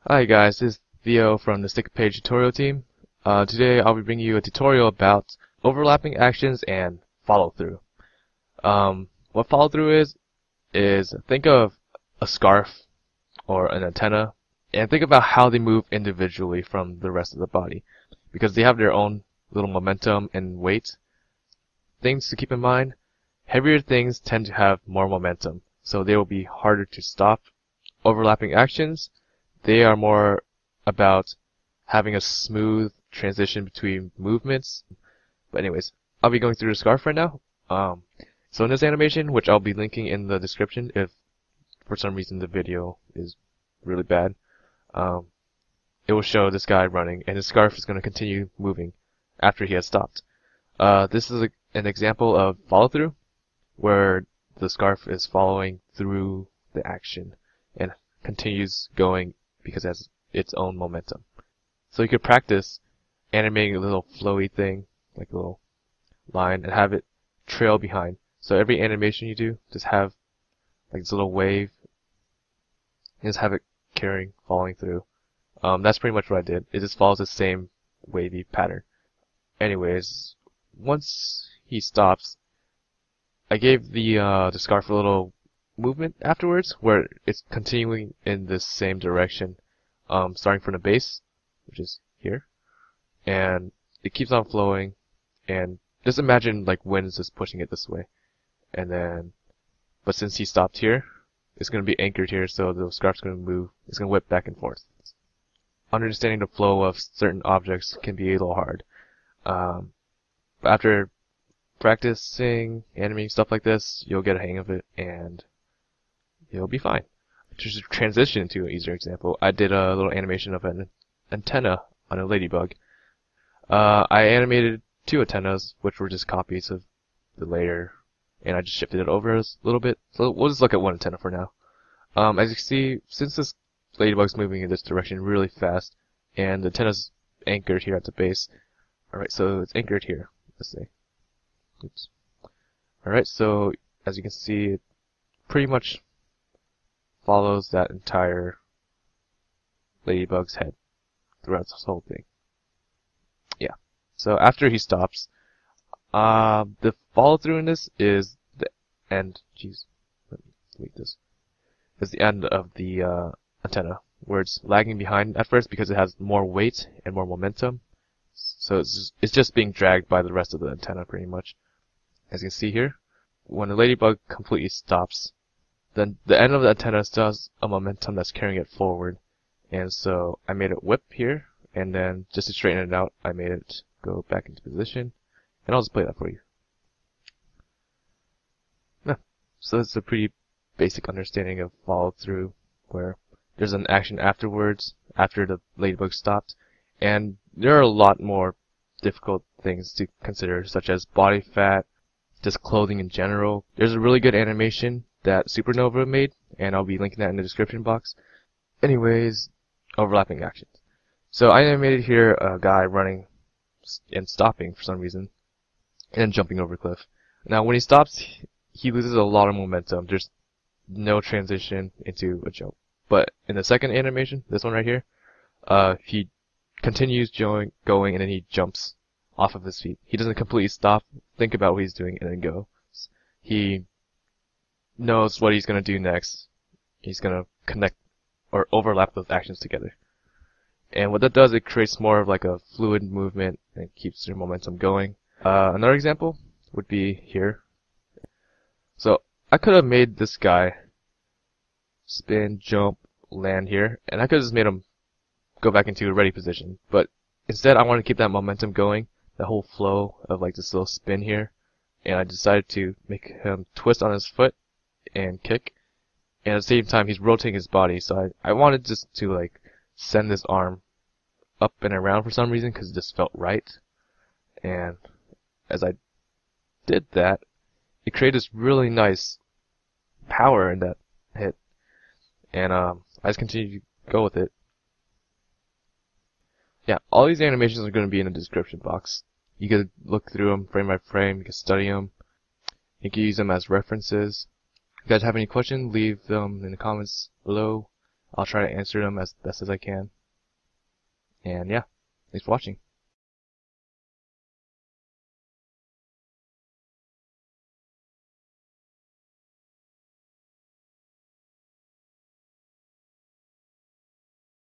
Hi guys, this is Theo from the Stick Page tutorial team. Today I'll be bringing you a tutorial about overlapping actions and follow-through. What follow-through is think of a scarf or an antenna and think about how they move individually from the rest of the body, because they have their own little momentum and weight. Things to keep in mind: heavier things tend to have more momentum, so they will be harder to stop. Overlapping actions, they are more about having a smooth transition between movements. But anyways, I'll be going through the scarf right now. So in this animation, which I'll be linking in the description if for some reason the video is really bad, it will show this guy running, and his scarf is going to continue moving after he has stopped. This is an example of follow-through, where the scarf is following through the action and continues going because it has its own momentum. So you could practice animating a little flowy thing, like a little line, and have it trail behind. So every animation you do, just have like this little wave, and just have it carrying, following through. That's pretty much what I did. It just follows the same wavy pattern. Anyways, once he stops, I gave the scarf a little movement afterwards, where it's continuing in the same direction, starting from the base, which is here, and it keeps on flowing, and just imagine like wind is just pushing it this way, and then, but since he stopped here, it's going to be anchored here, so the scarf's going to move, it's going to whip back and forth. Understanding the flow of certain objects can be a little hard, but after practicing animating stuff like this, you'll get a hang of it, and you'll be fine. To transition to an easier example, I did a little animation of an antenna on a ladybug. I animated two antennas, which were just copies of the layer, and I just shifted it over a little bit. So we'll just look at one antenna for now. As you can see, since this ladybug's moving in this direction really fast, and the antenna's anchored here at the base. Alright, so it's anchored here, let's say. Oops. Alright, so as you can see, it pretty much follows that entire ladybug's head throughout this whole thing. Yeah. So after he stops, the follow through in this is the end. Jeez, let me delete this. Is the end of the antenna, where it's lagging behind at first because it has more weight and more momentum. So it's just being dragged by the rest of the antenna pretty much. As you can see here, when the ladybug completely stops, then the end of the antenna still has a momentum that's carrying it forward. And so I made it whip here, and then just to straighten it out, I made it go back into position. And I'll just play that for you. Yeah. So it's a pretty basic understanding of follow through, where there's an action afterwards, after the ladybug stopped. And there are a lot more difficult things to consider, such as body fat, just clothing in general. There's a really good animation that Supernova made, and I'll be linking that in the description box. Anyways, overlapping actions. So I animated here a guy running and stopping for some reason, and then jumping over a cliff. Now when he stops, he loses a lot of momentum. There's no transition into a jump. But in the second animation, this one right here, he continues going, and then he jumps off of his feet. He doesn't completely stop, think about what he's doing, and then go. He knows what he's going to do next. He's going to connect or overlap those actions together. And what that does, it creates more of like a fluid movement and keeps your momentum going. Another example would be here. So I could have made this guy spin, jump, land here, and I could have just made him go back into a ready position. But instead, I want to keep that momentum going, the whole flow of like this little spin here, and I decided to make him twist on his foot and kick, and at the same time he's rotating his body, so I wanted just to like send this arm up and around for some reason because it just felt right. And as I did that, it created this really nice power in that hit, and I just continued to go with it. Yeah, all these animations are going to be in the description box. You can look through them frame by frame, you can study them, you can use them as references. If you guys have any questions, leave them in the comments below. I'll try to answer them as best as I can. And yeah, thanks for watching.